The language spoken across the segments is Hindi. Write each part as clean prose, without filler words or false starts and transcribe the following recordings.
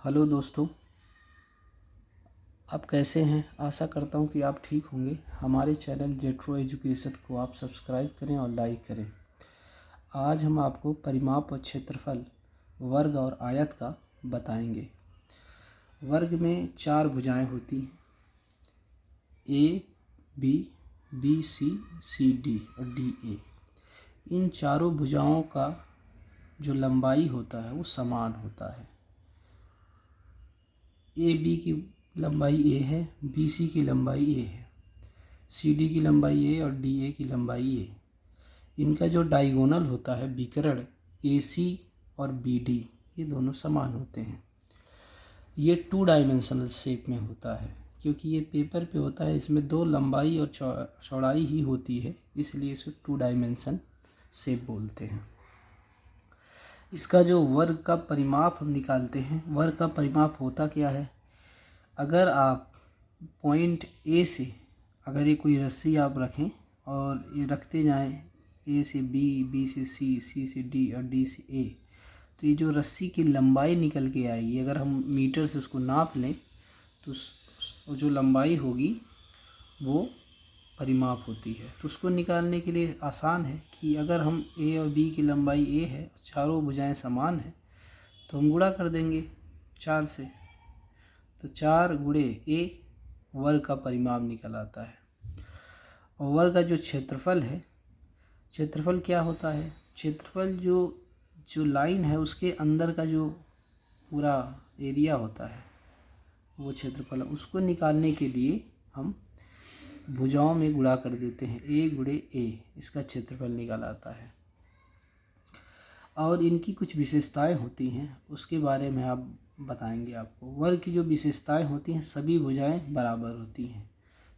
हेलो दोस्तों, आप कैसे हैं। आशा करता हूं कि आप ठीक होंगे। हमारे चैनल जेट्रो एजुकेशन को आप सब्सक्राइब करें और लाइक करें। आज हम आपको परिमाप और क्षेत्रफल, वर्ग और आयत का बताएंगे। वर्ग में 4 भुजाएं होती हैं, A B, B C, C D और डी ए। इन चारों भुजाओं का जो लंबाई होता है वो समान होता है। ए बी की लंबाई ए है, बी सी की लंबाई ए है, सी डी की लंबाई ए और डी ए की लंबाई ए। इनका जो डायगोनल होता है विकर्ण, ए सी और बी डी, ये दोनों समान होते हैं। ये 2 डायमेंशनल शेप में होता है क्योंकि ये पेपर पे होता है। इसमें 2 लंबाई और चौड़ाई ही होती है, इसलिए इसे 2 डायमेंशन शेप बोलते हैं। इसका जो वर्ग का परिमाप हम निकालते हैं, वर्ग का परिमाप होता क्या है। अगर आप पॉइंट ए से, अगर ये कोई रस्सी आप रखें और ये रखते जाएं, ए से बी, बी से सी, सी से डी और डी से ए, तो ये जो रस्सी की लंबाई निकल के आएगी, अगर हम मीटर से उसको नाप लें तो जो लंबाई होगी वो परिमाप होती है। तो उसको निकालने के लिए आसान है कि अगर हम ए और बी की लंबाई ए है, चारों भुजाएं समान हैं, तो हम गुणा कर देंगे 4 से। तो 4 गुणे ए वर्ग का परिमाप निकल आता है। और वर्ग का जो क्षेत्रफल है, क्षेत्रफल क्या होता है। क्षेत्रफल जो लाइन है उसके अंदर का जो पूरा एरिया होता है वो क्षेत्रफल है। उसको निकालने के लिए हम भुजाओं में गुणा कर देते हैं, ए गुणे ए, इसका क्षेत्रफल निकल आता है। और इनकी कुछ विशेषताएं होती हैं, उसके बारे में आप बताएंगे आपको। वर्ग की जो विशेषताएं होती हैं, सभी भुजाएं बराबर होती हैं।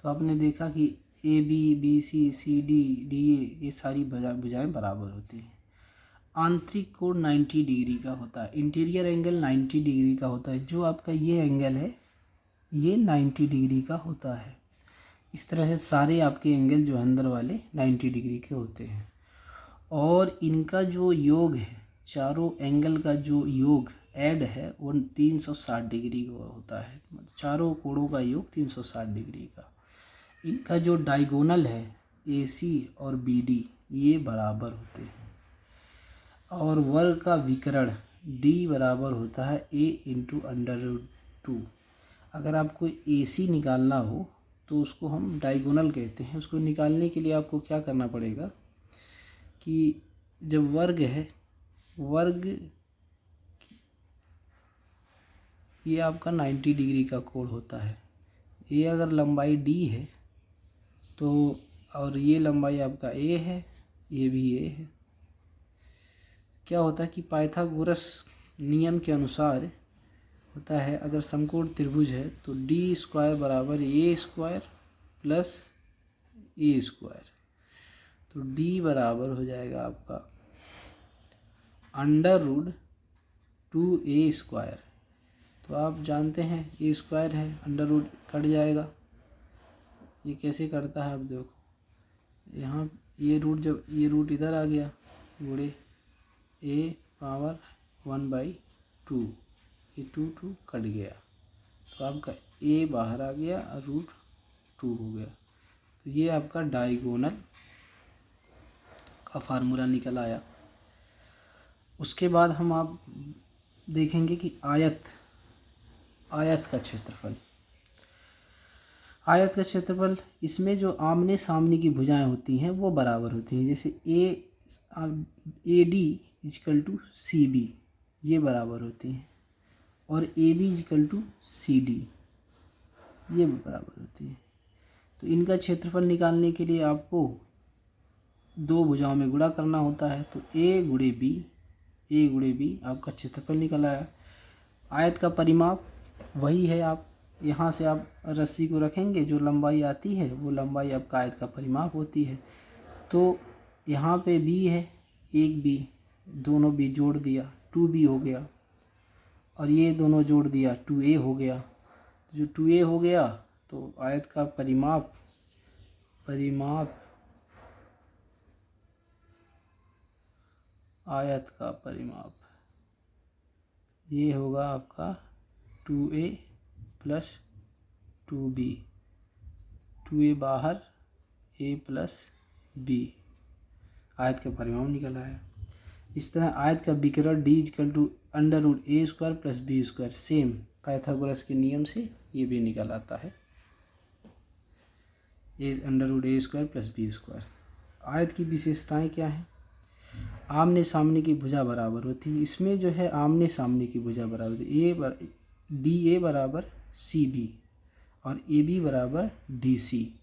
तो आपने देखा कि A B, B C, C D, D A, ये सारी भुजाएं बराबर होती हैं। आंतरिक कोण 90 डिग्री का होता है, इंटीरियर एंगल 90 डिग्री का होता है। जो आपका ये एंगल है ये 90 डिग्री का होता है। इस तरह से सारे आपके एंगल जो अंदर वाले 90 डिग्री के होते हैं। और इनका जो योग है, चारों एंगल का जो योग ऐड है वो 360 डिग्री का होता है। चारों कोणों का योग 360 डिग्री का। इनका जो डायगोनल है ए सी और बी डी, ये बराबर होते हैं। और वर्ग का विकर्ण डी बराबर होता है ए इंटू √2। अगर आपको ए सी निकालना हो तो उसको हम डायगोनल कहते हैं। उसको निकालने के लिए आपको क्या करना पड़ेगा कि जब वर्ग है, वर्ग ये आपका 90 डिग्री का कोण होता है। ये अगर लंबाई डी है तो, और ये लंबाई आपका ए है, ये भी ए है। क्या होता है कि पाइथागोरस नियम के अनुसार होता है, अगर समकोण त्रिभुज है तो डी स्क्वायर बराबर ए स्क्वायर प्लस ए स्क्वायर। तो डी बराबर हो जाएगा आपका √2a स्क्वायर। तो आप जानते हैं ए स्क्वायर है, √ कट जाएगा। ये कैसे करता है आप देखो, यहाँ ये रूट, जब ये रूट इधर आ गया गुणे a पावर 1/2, ये 2 कट गया तो आपका a बाहर आ गया और √2 हो गया। तो ये आपका डायगोनल का फार्मूला निकल आया। उसके बाद हम आप देखेंगे कि आयत का क्षेत्रफल। आयत का क्षेत्रफल, इसमें जो आमने सामने की भुजाएं होती हैं वो बराबर होती हैं। जैसे A D equal to C B, ये बराबर होती हैं। और A B equal to C D, ये बराबर होती है। तो इनका क्षेत्रफल निकालने के लिए आपको 2 भुजाओं में गुणा करना होता है। तो ए गुणे बी आपका क्षेत्रफल निकल आया। आयत का परिमाप वही है, आप यहाँ से आप रस्सी को रखेंगे, जो लंबाई आती है वो लंबाई आपका आयत का परिमाप होती है। तो यहाँ पे बी है, एक बी, दोनों बी जोड़ दिया 2b हो गया, और ये दोनों जोड़ दिया 2a हो गया। जो 2a हो गया तो आयत का परिमाप आयत का परिमाप ये होगा आपका 2a प्लस 2b, 2a बाहर a प्लस b, आयत का परिमाप निकल आया। इस तरह आयत का विकर्ण d equal to under root A square plus B square, same Pythagoras के नियम से ये भी निकल आता है, A under root A square plus B square. आयत की विशेषताएं क्या हैं? आमने सामने की भुजा बराबर होती है। इसमें जो है आमने सामने की भुजा बराबर होती है, डी ए बराबर सी बी और ए बी बराबर डी सी,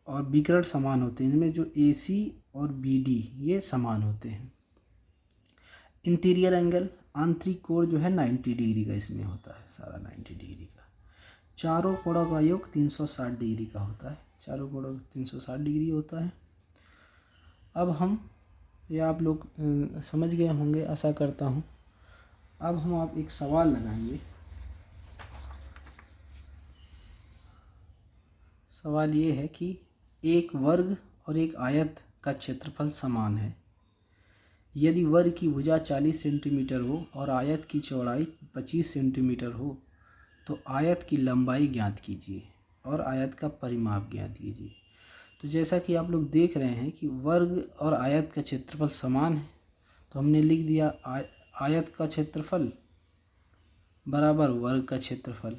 और विकर्ण समान होते हैं। इनमें जो ए सी और बी डी ये समान होते हैं। इंटीरियर एंगल, आंतरिक कोण जो है 90 डिग्री का इसमें होता है, सारा 90 डिग्री का। चारों कोणों का योग 360 डिग्री का होता है, चारों कोणों 360 डिग्री होता है। अब हम, या आप लोग समझ गए होंगे आशा करता हूँ। अब हम आप एक सवाल लगाएंगे। सवाल ये है कि एक वर्ग और एक आयत का क्षेत्रफल समान है। यदि वर्ग की भुजा 40 सेंटीमीटर हो और आयत की चौड़ाई 25 सेंटीमीटर हो तो आयत की लंबाई ज्ञात कीजिए और आयत का परिमाप ज्ञात कीजिए। तो जैसा कि आप लोग देख रहे हैं कि वर्ग और आयत का क्षेत्रफल समान है, तो हमने लिख दिया आयत का क्षेत्रफल बराबर वर्ग का क्षेत्रफल,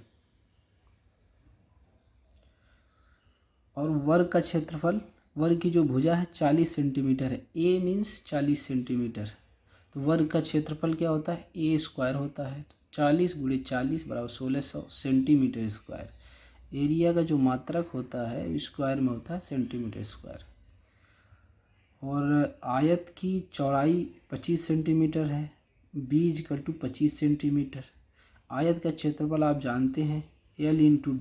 और वर्ग का क्षेत्रफल, वर्ग की जो भुजा है 40 सेंटीमीटर है, ए मीन्स 40 सेंटीमीटर, तो वर्ग का क्षेत्रफल क्या होता है? ए स्क्वायर होता है। 40 गुणे 40 बराबर 1600 सेंटीमीटर स्क्वायर। एरिया का जो मात्रक होता है स्क्वायर में होता है सेंटीमीटर स्क्वायर। और आयत की चौड़ाई 25 सेंटीमीटर है, बी इक्वल टू 25 सेंटीमीटर। आयत का क्षेत्रफल आप जानते हैं एल इंटू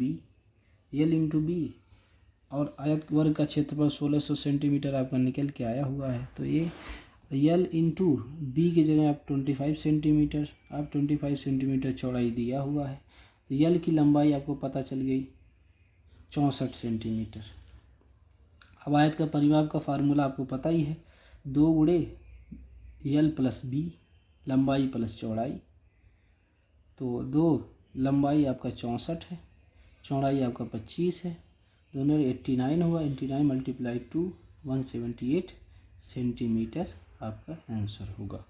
बी, और आयत वर्ग का क्षेत्रफल 1600 सेंटीमीटर आपका निकल के आया हुआ है। तो ये यल इंटू बी की जगह आप 25 सेंटीमीटर, आप 25 सेंटीमीटर चौड़ाई दिया हुआ है, तो यल की लंबाई आपको पता चल गई 64 सेंटीमीटर। अब आयत का परिमाप का फार्मूला आपको पता ही है, 2 गुणे यल प्लस बी, लंबाई प्लस चौड़ाई। तो 2 लंबाई आपका 64 है, चौड़ाई आपका 25 है, दोनों 89 हुआ। 89 × 2 178 सेंटीमीटर आपका आंसर होगा।